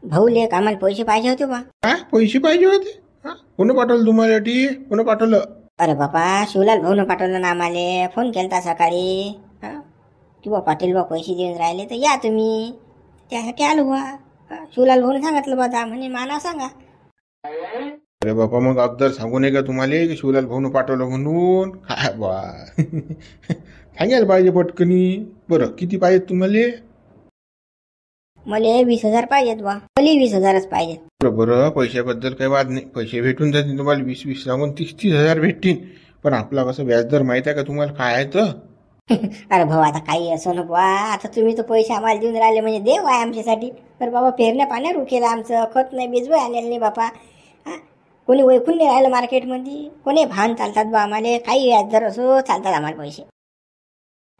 भाऊ लेक आम्हाला पैसे पाहिजे होते बा. काय पैसे पाहिजे होते? कोण पाठवलं तुम्हाला? कोण पाठवलं? अरे बाबा शिवलाल भाऊनं पाठवलं ना आम्हाला. फोन केलता सकाळी की बा पाटील बा पैसे देऊन राहिले तर या तुम्ही. त्यासाठी आलो बा. शिवलाल भाऊने सांगितलं बा जा म्हणे माना सांगा. अरे बापा मग अगोदर सांगू नये का तुम्हाला की शिवलाल भाऊनं पाठवलं म्हणून? काय बा सांगायला पाहिजे पटकनी. बरं किती पाहिजेत तुम्हाला? मला 20,000 पाहिजेत बा. मला 20,000च पाहिजेत. बरं पैशाबद्दल काही वाद नाही. पैसे भेटून जातील तुम्हाला. 20 सांगून 30,000 भेटतील. पण आपला कसं व्याजदर माहित आहे का तुम्हाला काय आहे तर? अरे भाऊ आता काही असं नको बा. आता तुम्ही तर पैसे आम्हाला देऊन राहिले म्हणजे देव आहे आमच्यासाठी. तर बाबा पेरण्या पाण्यावर उकेला आमचं. खत नाही बीजवय आलेलं नाही बापा. कोणी ओळखून नाही राहिलं मार्केटमध्ये. कोणी भान चालतात बा आम्हाला. काही व्याजदर असो चालतात आम्हाला पैसे.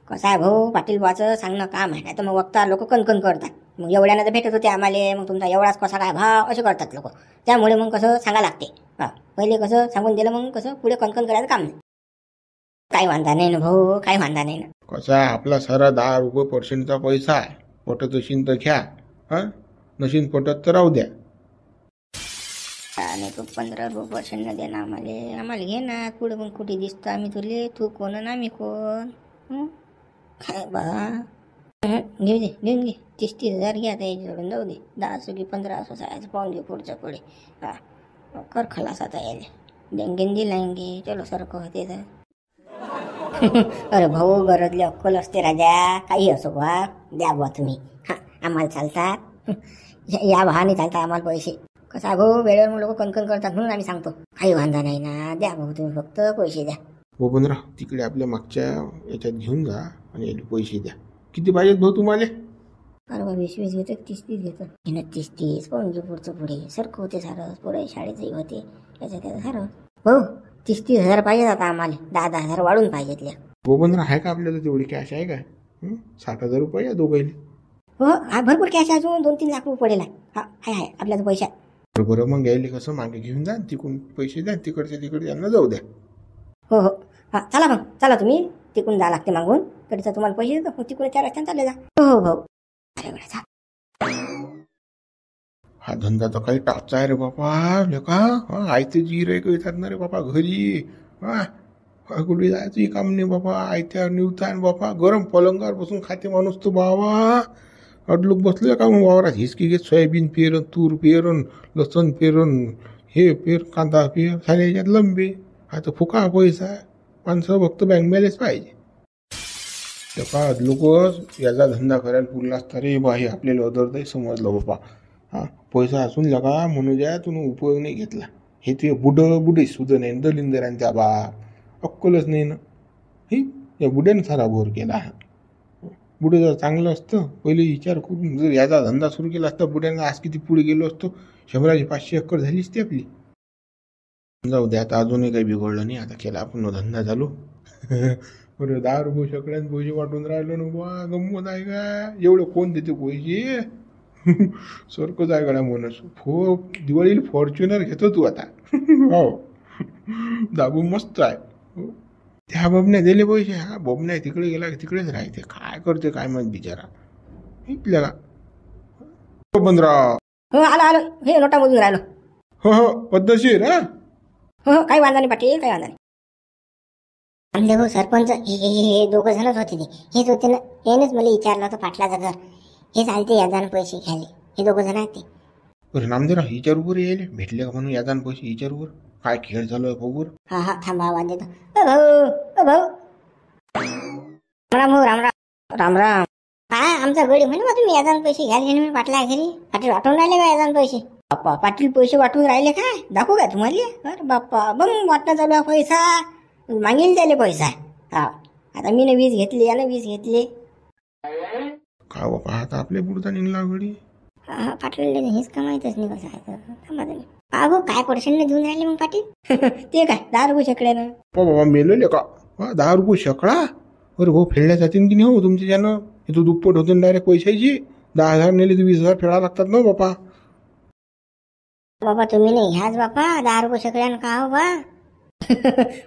कसं आहे भाऊ पाटील बाचं सांगणं काम आहे. नाही तर मग वक्ता लोक कणकण करतात. मग एवढ्यानं तर भेटत होते आम्हाला. मग तुमचा एवढाच कसा काय भाव असे करतात लोक. त्यामुळे मग कसं सांगा लागते. पहिले कसं सांगून दिलं मग कसं पुढे कणकण करायचं काम नाही. काही वांधा नाही ना भाऊ. काही वांधा नाही ना. कसा आपला सारा 10 रुपये पर्सेंटचा पैसा आहे. पटत असेल तर घ्या. नशीन पटत तर राहू द्या. आणि तू 15 रुपये दे ना आम्हाला. आम्हाला घे ना. पुढे मग कुठे दिसतो आम्ही तुले. तू कोण आणि आम्ही कोण? काय बा घेऊ दे. घेऊन घे. 30,000 घ्या आता याच्याकडून जाऊ दे. 10 असो की 15 असो सायचं पाहून घे पुढच्या पुढे. कर खलास आता यायला. देंगे दिलांगे चलो सारखं होते तर. अरे भाऊ गरजली अक्कल असते राजा. काही असो बा द्या बा तुम्ही. आम्हाला चालतात. या भावाने चालतात आम्हाला पैसे. कसा भाऊ वेळेवर लोक कणकण करतात म्हणून आम्ही सांगतो. काही वांधा नाही ना. द्या भाऊ तुम्ही फक्त पैसे द्या. हो पंधरा तिकडे आपल्या मागच्या याच्यात घेऊन जा आणि याला पैसे द्या. किती पाहिजेत भाऊ तुम्हाला? अरे बा 20 घेतो 30 घेतो. 30 पाहून घे पुढचं पुढे. सारखं होते सारं. पुढे शाळेचंही होते. त्याचं सारं. भाऊ 30,000 पाहिजेत आता आम्हाला. 10,000 वाढून पाहिजेत. हो पंधरा आहे का आपल्याला तेवढी कॅश आहे काय? 60,000 रुपये या दोघांनी. हो भरपूर कॅश अजून 2-3 लाख रुपये पडेल. आहे आपल्याला पैसा. बरोबर मग घ्यायला कसं मागे घेऊन जा. तिकडून पैसे द्या. तिकडे यांना जाऊ द्या. हो चला मग. चला तुम्ही. तिकडून जा लागते मागून. तरीच तुम्हाला पैसे देतो. मग तिकडे 4 रस्त्याने चालले जा. हो भाऊ. हा धंदा तर काही टाचा आहे रे बापा. लेका आयते जी रे येतात ना रे बापा घरी. कुठे जायचं काम नाही बापा. आयत्या निवता बापा. गरम पलंगावर बसून खाते माणूस तो बाबा. अडलोक बसले का मग वावरात हिसकी घेत. सोयाबीन पेरण, तूर पेरण, लसण पेरण, हे पेर, कांदा पेर. सारे याच्यात लंबे. आता फुका पैसा. माणसं फक्त बँक बॅलन्स पाहिजे. का लोक याचा धंदा करायला पुरला असता रे बा. हे आपल्याला अदरताही समजलं बापा. पैसा असून लगा म्हणून द्या तुम्ही उपयोग नाही घेतला. हे ते बुडे सुद्धा नाही. दलिंदर आणि त्या बा अक्कलच नाही ना. हे या बुड्याने सारा घोर केला. बुडे जर चांगलं असतं पहिले विचार करून जर याचा धंदा सुरू केला असता बुड्यानं आज किती पुढे गेलो असतो. 100-500 एकर झाली असती आपली. जाऊ द्या आता अजूनही काही बिघडलं नाही. आता केला आपण धंदा चालू. बरं 10 रुपये सगळ्यांनी पैसे वाटून राहिलो ना बा. गंमत आहे का? एवढं कोण देते पैसे? सारखंच आहे गड्या म्हणून. दिवाळीला फॉर्च्युनर घेतो तू आता. हो दाबू मस्त आहे. त्या बबन्या दिले पैसे. बबन्या तिकडे गेला तिकडेच राहते. काय करते काय माहित बिचारा. इथल्या का 15 आलो हे नोटामधून राहिलो. हो पद्धतशीर. हो काही वांधा नाही पाटील. काही वांधा नाही. आमचे सरपंच हे 2 जणच होते. ते हेच होते ना. यानेच मला विचारलं होतं पाटलाचं घर. हे चालते यादान पैसे घ्यायले. हे 2 जण आहेत ते. बरं नामदेव हिच्यावर यायले भेटले का म्हणून यादान पैसे हिच्यावर. काय खेळ चालू आहे बघूर. थांबा आवाज देतो. भाऊ राम राम राम राम. आमचा गडी म्हणे मग तुम्ही यादान पैसे घ्यायला मी पाटला घरी. पाटील वाटून राहिले का यादान पैसे? बाप्पा पाटील पैसे वाटून राहिले काय? दाखवू काय तुम्हाला? अरे बाप्पा बघ वाटणं चालू आहे पैसा. मागेल त्याले पैसा. आता मी 20 घेतले यानं 20 घेतले. का बापा आता आपल्या पुढचा निघला घडी. पाटील हेच का माहितच नाही कसं आहे. थांबा तुम्ही. भाऊ काय पर्सेंटने देऊन राहिले मग पाटील? ते काय 10 रुपये शेकड्यानं? बाबा मेलेले का? 10 रुपये शेकडा? अरे भाऊ फेडल्या जातील की नाही हो तुमच्या ज्यानं. हे तो दुप्पट होते डायरेक्ट पैशाची. 10,000 नेले तर 20,000 फेडा लागतात ना बापा. बाबा तुम्ही नाही ह्याच बापा 10 रुपये शेकड्यानं का हो बा.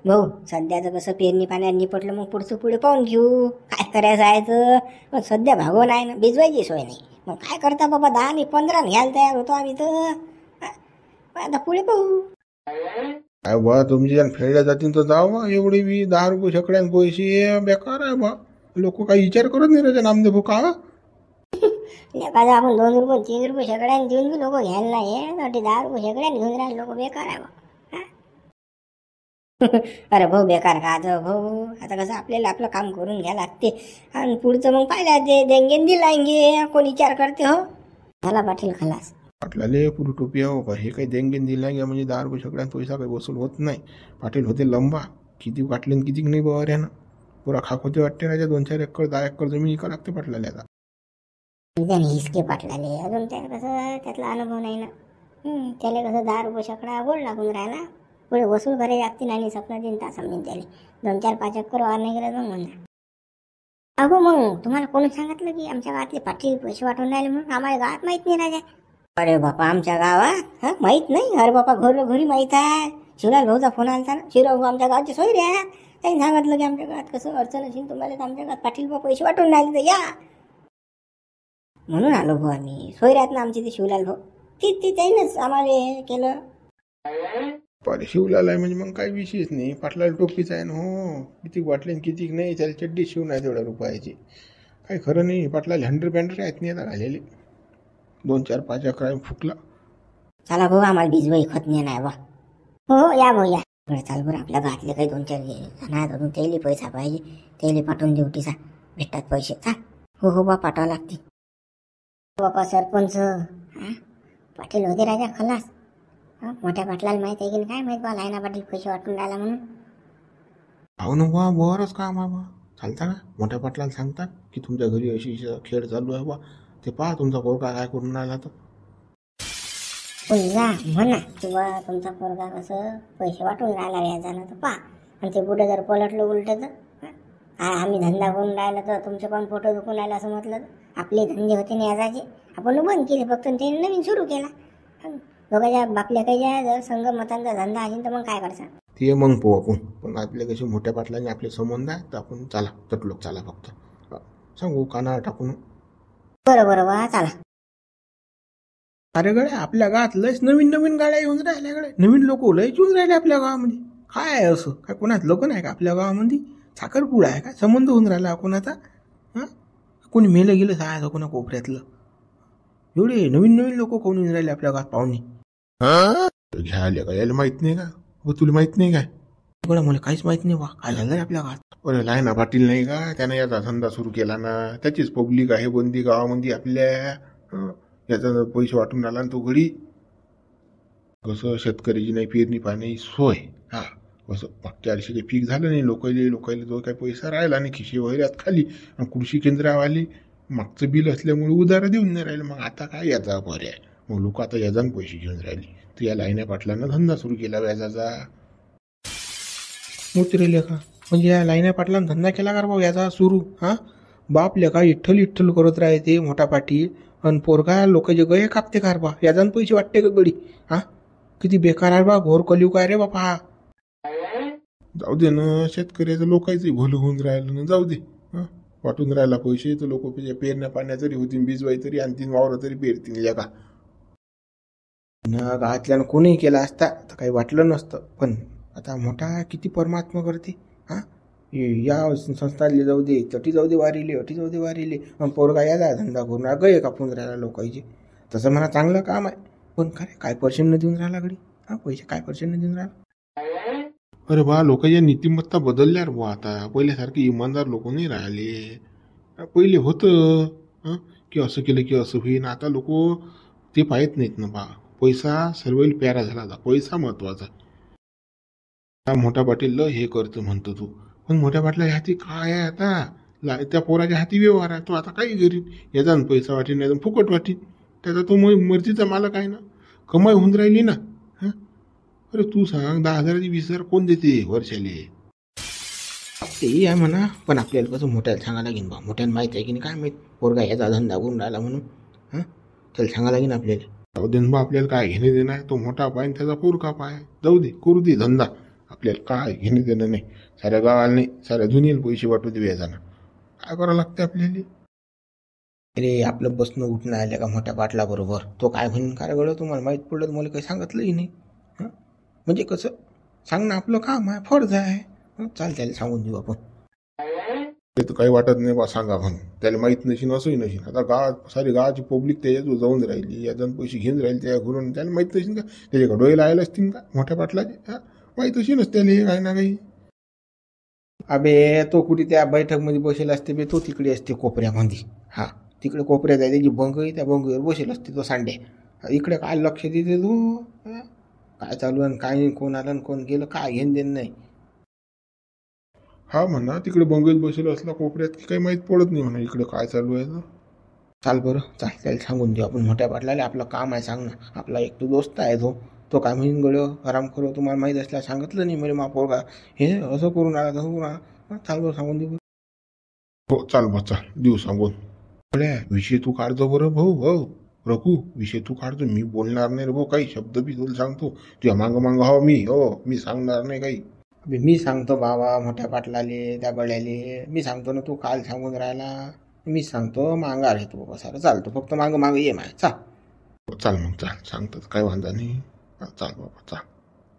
भाऊ सध्याचं कसं पेरणी पाण्यात निपटलं मग पुढचं पुढे पाहून घेऊ. काय करायचं आहे तर सध्या भागवण आहे ना. भिजवायची सोय नाही. मग काय करता बाबा, 10 आणि 15 घ्यायला तयार होतो आम्ही तर. आता पुढे पाहू. काय बा तुमची जण फेडल्या जातील तर जाऊ बा. एवढे बी 10 रुपये सगळ्यां पैसे बेकार आहे बा. लोक काही विचार करत नाही रे नामदेव का. एखादा आपण 2 रुपये 3 रुपये सगळ्यांनी देऊन बी लोक घ्यायला नाही. 10 रुपये सगळ्यांनी घेऊन राहिले लोक. बेकार आहे बा. अरे भाऊ बेकार का आता भाऊ. आता कसं आपल्याला आपलं काम करून घ्या लागते आणि पुढचं मग पाहिलं ते देंगे दिलांगे. कोण विचार करते हो. झाला पाटील खलास. पाटलाले पुरी टोपी हो का. हे काही देंगेन दिला गे म्हणजे 10 रुपये सगळ्यात पैसा काही वसूल होत नाही. पाटील होते लंबा. किती वाटले किती नाही बऱ्यानं. पुरा खाक होते वाटते राजा. 2-4 एकर 10 एकर जमीन इका लागते पाटलाले आता. हिसके पाटलाले अजून त्या कसं त्यातला अनुभव नाही ना. त्याला कसं 10 रुपये सकडा गोड लागून राहिला. पुढे वसूल करे लागतील आणि सपना दिन ता समजून त्याला 2-4 5 एकर वार नाही गेला मग म्हणा. अगो मग तुम्हाला कोणी सांगितलं की आमच्या गावातले पाटील पैसे वाटून राहिले म्हणून. आम्हाला गावात माहित नाही राजा. अरे बापा आमच्या गावात माहित नाही. अरे बापा घरी माहित आहे. शिवलाल भाऊचा फोन आला ना. शिवराल भाऊ आमच्या गावाचे सोयरे आहेत. त्यांनी सांगितलं की आमच्या गावात कसं अडचण असेल तुम्हाला तर आमच्या गावात पाटील भाऊ पैसे वाटून राहिले तर या म्हणून आलो भाऊ आम्ही. सोयऱ्यात ना आमचे ते शिवलाल भाऊ. ती त्यानेच आम्हाला हे केलं. पारे शिवलाल आहे म्हणजे मग काही विशेष नाही. पाटलाला टोपीच आहे ना हो. किती वाटले किती नाही. त्याला चड्डी शिवून आहे तेवढ्या रुपयाची. काही खरं नाही. पाटलाला 100 बँडर आहेत नाही आता घालेले. 2-4 5 एकर फुकला. चला भाऊ आम्हाला बीजबाई खत नाही बा. हो या भाऊ या. बरं चाल बरं आपल्या गावातले काही 2-4 जण आहेत अजून. त्याला पैसा पाहिजे. त्याला पाठवून ड्युटीचा भेटतात पैसे. चाल. हो बा पाठवावं लागते. बापा सरपंच पाटील होते राजा खलास. मोठ्या पाटलाला माहित आहे की काय माहित बा लायना पाटील पैसे वाटून राहिला म्हणून. हो ना बा बरंच काम आहे बा. चालता ना मोठ्या पाटलाला सांगता की तुमच्या घरी अशी खेळ चालू आहे बा. ते पहा तुमचा पोरगा काय करून राहिला तर. जा म्हणा किंवा तुमचा पोरगा कसं पैसे वाटून राहिला व्याजानं तर पहा. आणि ते पुढे जर पलटलं उलटं तर आम्ही धंदा करून राहिला तर तुमचे पण फोटो दुखून राहिला असं म्हटलं तर आपले धंदे होते ना व्याजाचे. आपण बंद केले फक्त ते नवीन सुरू केला. दोघांच्या बापल्या काही जर संगमतांचा धंदा असेल तर मग काय करसा. ते मग पाहू आपण. पण आपल्या कसे मोठ्या पाटलाने आपले संबंध आहे तर आपण चला तटलोक चला फक्त सांगू काना टाकून. बरं बा चला. अरे गड्या आपल्या गावात लयच नवीन गाड्या येऊन राहिल्या गड्या. नवीन लोक लयच येऊन राहिले आपल्या गावामध्ये. काय आहे असं काय कोणाच लोक नाही का आपल्या गावामध्ये. साखरपुडा आहे का संबंध होऊन राहिला कोणाचा. कोणी मेलं गेलं सांगायचं कोणा कोपऱ्यातलं. एवढे नवीन लोक कोण येऊन राहिले आपल्या गावात पाहुणे. घ्यायला का यायला माहित नाही का. तुला माहित नाही काय. मला काहीच माहित नाही बा. काय झालंय आपल्या गावात. अरे लायना पाटील नाही का त्यानं याचा धंदा सुरू केला ना. त्याचीच पब्लिक आहे बंदी गावामध्ये आपल्या. याचा पैसे वाटून राहिला तो घडी. कसं शेतकऱ्याची नाही पेरणी पाणी सोय. कसं मागच्या वर्षी काही पीक झालं नाही. लोकायले जो काही पैसा राहिला नाही खिशे वगैरे खाली. कृषी केंद्रावाले मागचं बिल असल्यामुळे उधार देऊन नाही राहिलं. मग आता काय याचा पर्याय. मग लोक आता याजान पैसे घेऊन राहिले. तर या लायना पाटलांना धंदा सुरू केला व्याजाचा. उतरेल का म्हणजे या लायना पाटलांना धंदा केला का भाऊ याचा सुरू. बाप लेका इठ्ठल करत राहते मोठा पाटील. आणि पोरगा लोकांचे गये कापते कार बा. याजान पैसे वाटते का गडी. किती बेकार आहे बा. घोर कलियुग काय रे बापा. जाऊ दे ना शेतकऱ्याचं लोकांचं भलं होऊन राहिलं ना. जाऊ दे वाटून राहिला पैसे तर लोक पेरण्या पाण्या तरी होतील. बीजवाई तरी आणतील वावर तरी पेरतील लेका. गावातल्यानं कोणीही केला असता तर काही वाटलं नसतं. पण आता मोठा किती परमात्मा करते. या संस्थाले जाऊ दे तटी जाऊ दे वारीले अटी जाऊ दे वारीले. पोरगा याला धंदा करून गये कापून राहिला लोकांचे. तसं म्हणा चांगलं काम आहे. पण काय पर्सेंट देऊन राहिला गडी. पैसे काय पर्सेंट देऊन राहिला. अरे बा लोकांच्या नीतिमत्ता बदलल्या रे बा. आता पहिल्यासारखे इमानदार लोक नाही राहिले. पहिले होतं की असं केलं की असं होईन. आता लोक ते पाहत नाहीत ना बा. पैसा सर्वांना प्यारा झाला. आता पैसा महत्वाचा. मोठा पाटील हे करतो म्हणतो तू. पण मोठ्या पाटला हाती काय आहे आता. त्या पोराच्या हाती व्यवहार आहे. तो आता काही करीन. याचा पैसा वाटीन नाही फुकट वाटीन. त्याचा तो मर्जीचा मालक आहे ना. कमाई होऊन राहिली ना. अरे तू सांग 10,000 20,000 कोण देते वर्षाले. तेही आहे म्हणा. पण आपल्याला कसं मोठ्याला सांगायला लागेल बा. मोठ्याला माहित आहे की नाही काय माहित पोरगा याचा धंदा करून राहिला म्हणून. त्याला सांगायला लागेल आपल्याला. जाऊ दे बा आपल्याला काय घेणे देणं आहे. तो मोठा पाय त्याचा पोरका पाय. जाऊ दे करू दे धंदा. आपल्याला काय घेणे देणं नाही. साऱ्या गावाला नाही साऱ्या दुनियेला पैसे वाटू दे व्याजानं. काय करावं लागते आपल्याला. अरे आपलं बसणं उठणं आलं का मोठ्या पाटलाबरोबर तो काय म्हणून काय गळं तुम्हाला माहीत पडलं तर मला काही सांगितलंही नाही. हं? म्हणजे कसं सांग ना आपलं काम आहे फर्ज आहे. चाल त्याला सांगून देऊ आपण. ते तर काही वाटत नाही बा सांगा म्हणून त्याला माहीत नशीन असंही नशीन. आता गावात सारी गावाची पब्लिक त्याच्यात जाऊन राहिली याजन पैसे घेऊन राहील त्या घरून त्याला माहीत नशीन का त्याच्या डोळे लायला असतील का मोठ्या पाटलाचे माहीत असेलच त्याला हे काही ना काही. अबे तो कुठे त्या बैठकमध्ये बसेल असते बे तो तिकडे असते कोपऱ्यामध्ये. हा तिकडे कोपऱ्यात आहे त्याची बंग आहे त्या बंगीवर बसेल असते तो सांड्या. इकडे काय लक्ष देते तू. काय चालू आहे काय नाही कोण आलं कोण गेलं काय घेणं देणं नाही. हा म्हणा तिकडे बंगीत बसेल असला कोपऱ्यात की काही माहीत पडत नाही म्हणा इकडे काय चालू आहे तर. चाल बरं चाल त्याला सांगून देऊ आपण मोठ्या पाटलाला आपलं काम आहे सांग ना. आपला एक तो दोस्त आहे तो काय म्हणून गड्यो आराम करो तुम्हाला माहीत असल्या सांगितलं नाही मला पोरगा हे असं करून आला तसं करून आला. चाल बरं सांगून देऊ. हो चाल बा चाल देऊ सांगून. विषय तू काढतो बरं भाऊ हो रघु विषय तू काढतो मी बोलणार नाही रे भाऊ काही शब्द बी तुला सांगतो तुझ्या मागं मागं हो मी सांगणार नाही काही. मी सांगतो बाबा मोठ्या पाटलाले त्या गड्याले मी सांगतो ना तू काल सांगून राहिला मी सांगतो मांगार आहे तू बाबा सारं चालतो फक्त मागं मागं ये माय चाल मग चाल सांगतात काय वांधा नाही. चाल बाबा चाल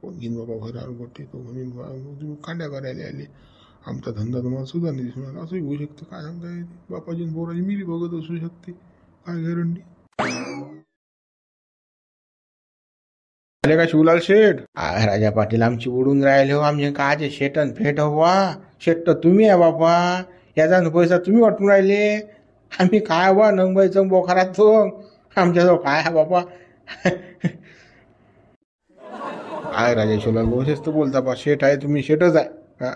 कोण घेईन बाबा घरावर गोटे तो म्हणून कांड्या करायला आले आमचा धंदा तुम्हाला सुद्धा नाही दिसणार असंही होऊ शकतं काय सांगता येते बापाजी बोराजी मिली बघत असू शकते काय गॅरंटी. आले का शिवलाल शेठ राजा पाटील आमची उडून राहिले हो आमचे काचे शेटन फेट हवा शेट तुम्ही आहे बापा याचा पैसा तुम्ही वाटून राहिले आम्ही काय बा नंगबाईचं बोखारात तो आमच्याजवळ काय आहे बापा. काय राजा शिवलाल गोष्ट तर बोलता बा शेठ आहे तुम्ही शेठच आहे.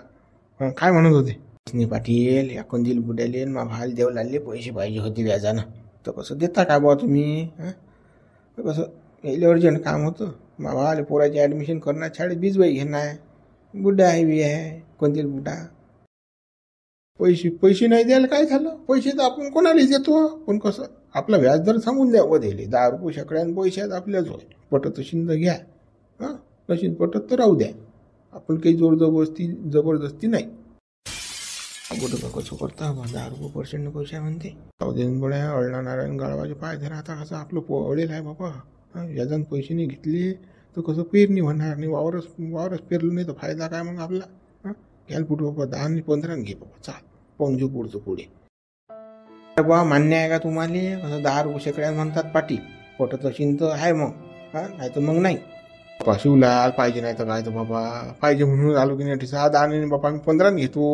काय म्हणत होते पाटील या कंदील बुड्याले मा भाल देव लागले पैसे पाहिजे होते व्याजानं तर कसं देता का बा तुम्ही कसं यायला अर्जंट काम होतं मा भावाले पोराची ॲडमिशन करणार शाळेत बीजबाई घेणार बुड्डा आहे बी आहे कंदील बुड्डा पैसे नाही द्यायला काय झालं पैसे तर आपण कोणाला देतो पण कसं आपला व्याज दर सांगून द्या दिले 10 रुपये शेकड्यान पैसे आहेत आपल्याच होय पटत असेल तर घ्या नशीन पटत तर राहू द्या आपण काही जबरदस्ती नाही. कुठं कसं करता 10 रुपये पैसे म्हणते बड्या अळला नारायण गाळवाचे पाय धरा आता कसं आपलं अडेल आहे बाबा याजन पैसे नाही घेतले तर कसं पेरणी होणार नाही वावरच पेरलं नाही तर फायदा काय मग आपला घ्याल पुढे बाबा 10 आणि 15 घे बाबा चाल पाहून घेऊ पुढचं पुढे. बाबा मान्य आहे का तुम्हाला कसं 10 रुपये शेकड्या म्हणतात पाटील पटत असेल तर आहे मग नाही तर मग नाही. बाबा शिवलाल पाहिजे नाही तर काय तर बाबा पाहिजे म्हणून आलो की नाही 10 आणि बाबा आम्ही 15 घेतो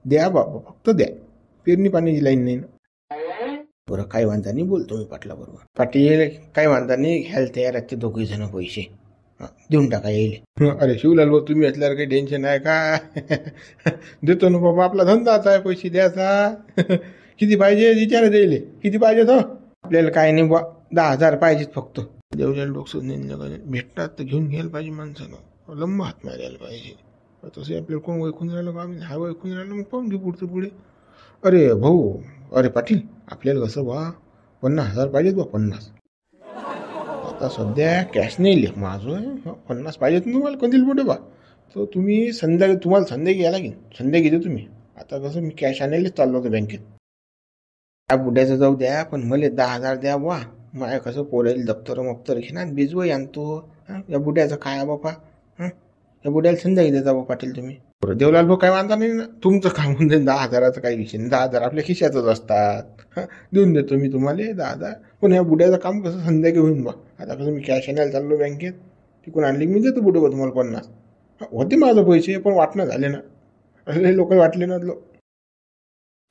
द्या बाबा फक्त द्या पेरणी पाण्याची लाईन नाही ना. बरं काही वांधा नाही बोलतो मी पाटला बरोबर पाटील काही वांधा नाही घ्यायला तयार आहेत ते दोघे जण पैसे देऊन टाका येईल. अरे शिवलाल भाऊ तुम्ही असल्यावर काही टेन्शन आहे का देतो ना बाबा आपला धंदाच आहे पैसे द्यायचा किती पाहिजे विचार द्यायले किती पाहिजे तो आपल्याला काय नाही बा 10,000 पाहिजेत फक्त देवल्याला डोकं भेटतात तर घेऊन घ्यायला पाहिजे माणसानं लंब हात मारायला पाहिजे तसे आपल्याला कोण ओळखून राहिलं का आम्ही हा ओळखून राहिलं मग पाहून घेऊ पुढचं पुढे. अरे भाऊ अरे पाटील आपल्याला कसं बा 50,000 पाहिजेत बा 50 आता सध्या कॅश नाही लिह माझं 50 पाहिजेत ना तुम्हाला कंदील पुढे बा तर तुम्ही तुम्हाला संध्याकाळी या लागेल संध्याकाळी देतो तुम्ही आता कसं मी कॅश आणायलाच चाललो होतो बँकेत त्या बुड्याचं जाऊ द्या पण मला 10,000 द्या बा माया कसं पोरायला दप्तर घेणार बिजवही आणतो या बुड्याचं काय बापा या बुड्याला संध्याकाळी देता बा पाटील तुम्ही. देवलाल भाऊ काय वांधा नाही ना तुमचं काम होऊन जाईल 10,000चं काही विषय नाही 10,000 आपल्या खिशातच असतात देऊन देतो मी तुम्हाला 10,000 पण ह्या बुड्याचं काम कसं संध्याकाळी होईल बा आता कसं मी कॅश आणायला चाललो बँकेत तिकडून आणली मी देतो बुडे बा तुम्हाला 50 होते माझं पैसे पण वाटणं झाले ना असे लोक वाटले ना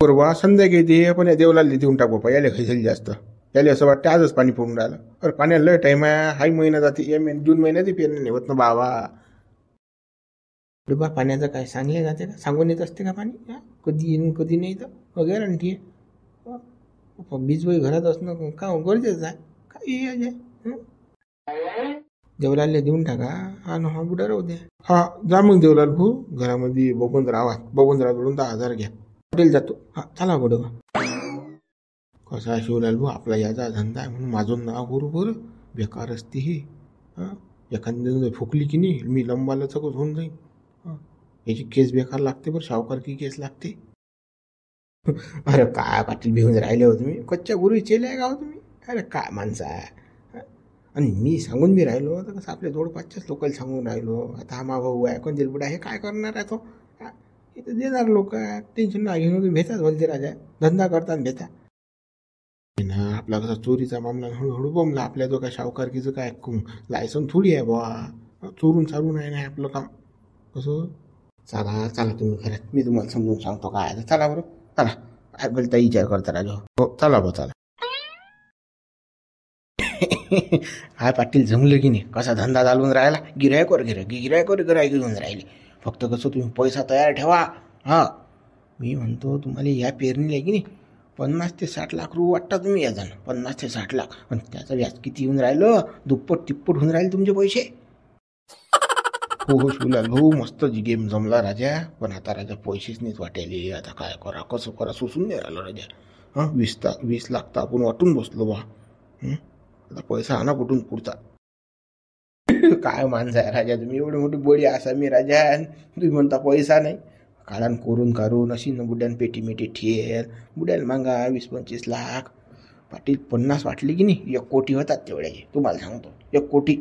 बरोबर संध्याकाळी ते पण या देवलाला देऊन टाक बापा याला खायचं जास्त याला असं वाटतं आजच पाणी पडून राहिलं अरे पाण्याला लय टाईम आहे हाही महिना जाते जून महिन्यातही पेरणी नाही होत ना बाबा बा पाण्याचं काय सांगले जाते का सांगून येत असते का पाणी कधी येईन कधी नाही तर गॅरंटी आहे बीजबाई घरात असणं का गरजेचं आहे काही देवलालला देऊन टाका हा बुडा राहू द्या हा जा मग देवलाल भाऊ घरामध्ये बबनरावकडून 10,000 घ्या हॉटेल जातो चला बुडवा कसा शिवलाल भाऊ आपला याचा धंदा आहे म्हणून माझं नाव बरोबर बेकार असते ही एखाद्या फुकली की नाही मी लंबाला सगळं होऊन जाईन याची केस बेकार लागते बरं सावकार की केस लागते अरे काय पाटील भिवून राहिले हो तुम्ही, कच्च्या गुरु चेले आहे का हो तुम्ही? अरे काय माणसं आहे. आणि मी सांगून बी राहिलो तर कसं आपल्या जवळपासच्याच लोकांना सांगून राहिलो. आता हा मा भाऊ आहे कोण बुडा हे काय करणार आहे तो. इथं देणार लोक टेन्शन नाही घेऊन भेटाच बोलते राजा, धंदा करतात भेटा ना. आपला कसा चोरीचा मामला हळूहळू बमला. आपल्या जो काय सावकारकीचं काय लायसन थोडी आहे बा, चोरून चालून आहे ना आपलं काम. कसं चला चला तुम्ही घरात, मी तुम्हाला समजून सांगतो काय आहे. चला बरं चला, काय बोलता विचार करता राजा. हो चला बा चला. काय पाटील जमलं की नाही, कसा धंदा चालवून राहिला. गिरायकोर गिरायक घेऊन राहिले. फक्त कसं तुम्ही पैसा तयार ठेवा. हा मी म्हणतो तुम्हाला या पेरणीला की नाही 50 ते 60 लाख रुपये वाटता तुम्ही या जण. 50 ते 60 लाख, पण त्याचं व्याज किती येऊन राहिलं, दुप्पट तिप्पट होऊन राहिले तुमचे पैसे. हो शिवलाल भाऊ, मस्त गेम जमला राजा. पण आता राजा पैसेच नाहीत वाटायले. आता काय करा कसं करा सुचून नाही राहिलं राजा. 20 लाख तर आपण वाटून बसलो बा. आता पैसा आणा कुठून पुढचा. काय माणसं आहे राजा तुम्ही, एवढी मोठी बोडी असा मी राजा, तुम्ही म्हणता पैसा नाही. काढान करून अशी न बुड्यान पेटी मेटी ठेर, बुड्याला मागा 20-25 लाख. पाटील 50 वाटले की नाही 1 कोटी होतात तेवढ्याचे, तुम्हाला सांगतो 1 कोटी.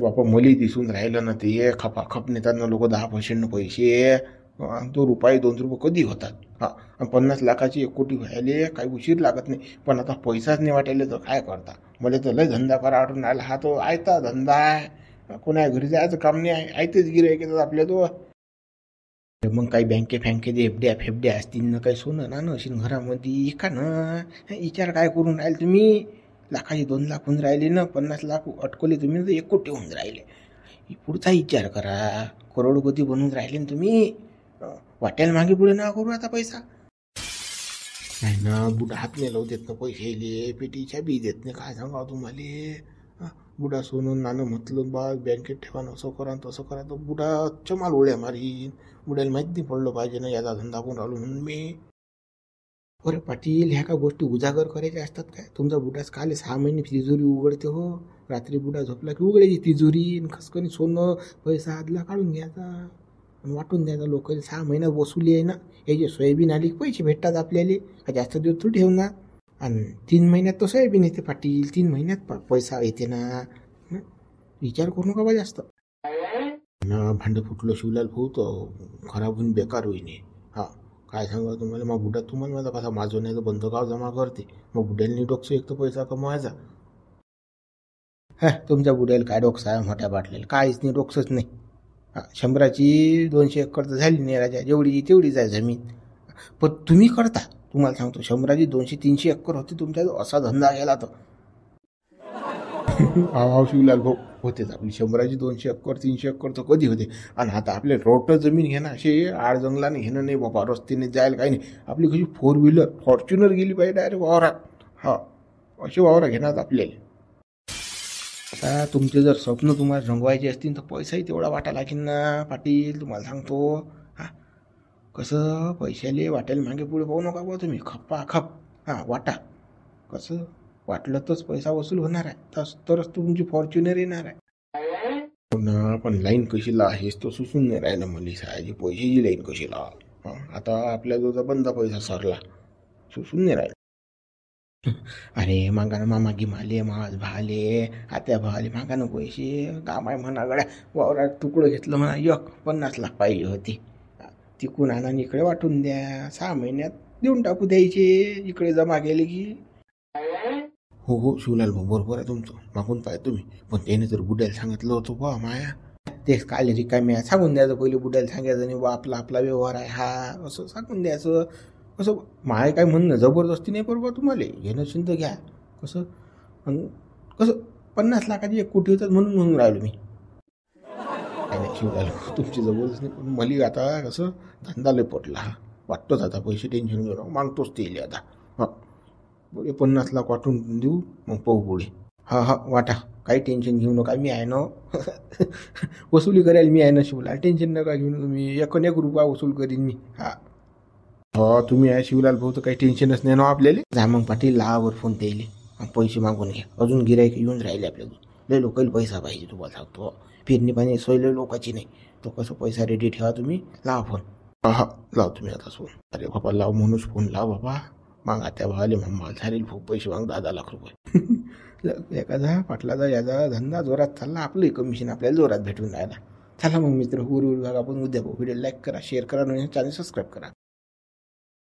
बापा मली दिसून राहिलं ना ते खपाखप नेतात लोक 10% पैसे. तो रुपये 2 रुपये कधी होतात. 50 लाखाची 1 कोटी व्हायले काही उशीर लागत नाही. पण आता पैसाच नाही वाटायला तर काय करता. मला तर लय धंदा करा आठवून राहिला. हा तो आयता धंदा आहे, कोणा घरी जायचं काम नाही आहे. आयतेच गिरायक येतात आपल्या तो. मग काही बँके फँके एफड्या फेफड्या असतील ना, काही सोनं ना असेल घरामध्ये का ना. विचार काय करून राहिले तुम्ही. लाखाची 2 लाख होऊन राहिले ना, 50 लाख अटकवले तुम्ही तर 1 कोटी होऊन राहिले. पुढचा विचार करा. करोडपती बनवून राहिले ना तुम्ही. वाट्याला मागे पुढे ना करू आता पैसा. नाही ना बुडा हात नाही लावू देत ना पैसे, पेटीच्या बी देत नाही. काय सांगा तुम्हाला. बुडा सोनं नाणं म्हटलं बा बँकेत ठेवा, असं करा तसं करा तर बुडा चमाल ओळ्या मारीन. बुड्याला माहीत नाही पडलं पाहिजे ना याचा धंदा कोण राहिलो म्हणून मी. अरे पाटील ह्या का गोष्टी उजागर करायच्या असतात काय. तुमचा बुडाच काल 6 महिने तिजोरी उघडते हो. रात्री बुडा झोपला की उघडायची तिजोरी, खसकनी सोनं पैसा आदला काढून घ्यायचा आणि वाटून द्यायचा. लोकांनी 6 महिन्यात वसुली आहे ना. हे जे सोयाबीन आली पैसे भेटतात आपल्याला, जास्त दिवस थोडी ठेवणार. आणि 3 महिन्यात तो सोयाबीन येते पाटील, 3 महिन्यात पैसा येते ना. विचार करू नका बा जास्त ना. भांडं फुटलं शिवलाल भाऊ तर खराब होऊन बेकार होईन. काय सांगा तुम्हाला. मग बुडा तुम्हाला माझा कसा माजवण्याचं बंद गाव जमा करते. मग बुड्याला डोकसं एक तर पैसा कमवायचा. तुमच्या बुड्याला काय डोकसा आहे मोठ्या बाटलेला, काहीच नाही डोकसंच नाही. 100ची 200 एकर तर झाली नाही राजा, जेवढी तेवढीच आहे जमीन. पण तुम्ही करता, तुम्हाला सांगतो 100ची 200-300 एकर होती तुमच्या असा धंदा गेला तर. शिवलाल भाऊ होतेच आपली 100ची 200 एकर 300 एकर तर कधी होते. आणि आता आपले रोट जमीन घेणं असे आड जंगलाने घेणं नाही बाबा. रस्त्याने जायला काही नाही. आपली कशी 4 व्हीलर फॉर्च्युनर गेली पाहिजे डायरेक्ट वावरात. असे वावरा घेणार आपल्याला. आता तुमचे जर स्वप्न तुम्हाला रंगवायचे असतील तर पैसाही तेवढा वाटा लागेल ना पाटील. तुम्हाला सांगतो कसं पैशाले वाटायला मागे पुढे पाहू नका बा तुम्ही. खप्पाखप वाटा. कसं वाटलं तरच पैसा वसूल होणार आहे, तरच तुमची फॉर्च्युनर येणार आहे. पण लाईन कशी ला हेच तो सुचून नाही राहिलं मला. सायाची पैशाची लाईन कशी ला. आता आपल्या जो बंदा पैसा सरला सुचून नाही राहिलं. अरे मागा ना मामा गिमाले, मावाज भाले, आत्या भाले मागा ना पैसे. काम आहे म्हणा गड्या वावरात तुकडं घेतलं म्हणा 50 लाख पाहिजे होते. तिकून आणा इकडे वाटून द्या. 6 महिन्यात देऊन टाकू द्यायचे इकडे जमा केले की. हो शिवलाल भाऊ बरोबर आहे तुमचं. मागून पाहिजे तुम्ही. पण त्याने तर बुड्याला सांगितलं होतं बा माया. तेच काल रिकाम्या सांगून द्यायचं. पहिले बुड्याला सांगायचं नाही बा आपला व्यवहार आहे असं सांगून द्यायचं. कसं माय काय म्हणणं जबरदस्ती नाही बरोबर. तुम्हाला घेणं चिंता घ्या. कसं 50 लाखाची 1 कोटी होतात म्हणून राहिलो मी. काय नाही शिवलाल तुमची जबरदस्त नाही. पण मला आता कसं धंदा लय पटला. वाटतोच आता पैसे टेन्शन घेऊ मागतोच ते आता. पुढे 50 लाख वाटून देऊ मग पाहू पुढे. वाटा काही टेन्शन घेऊ नका. मी आहे ना वसुली करायला मी आहे ना शिवलाल. टेन्शन नका घेऊ ना तुम्ही. 1 रुपया वसूल करीन मी. तुम्ही आहे शिवलाल भाऊ तर काही टेन्शनच नाही ना आपल्याला. जा मग पाटील लावर फोन द्यायले पैसे मागून घ्या. अजून गिरायक येऊन राहिले आपल्याला. लय लोकांना पैसा पाहिजे तुम्हाला सांगतो. फिरणी पाणी सोय लय लोकांची नाही. तो कसं पैसा रेडी ठेवा तुम्ही. लावा फोन. हा लाव तुम्ही आता फोन. अरे बाबा लाव म्हणूच फोन लाव बाबा. मग आता भावाले मम्मा झाले खूप पैसे मग 10 लाख रुपये. एखादा पाटलाचा याचा धंदा जोरात चालला, आपलंही कमिशन आपल्याला जोरात भेटून राहिला. चला मग मित्र, उर आपण उद्या व्हिडिओ लाईक करा, शेअर करा आणि चॅनल सबस्क्राईब करा.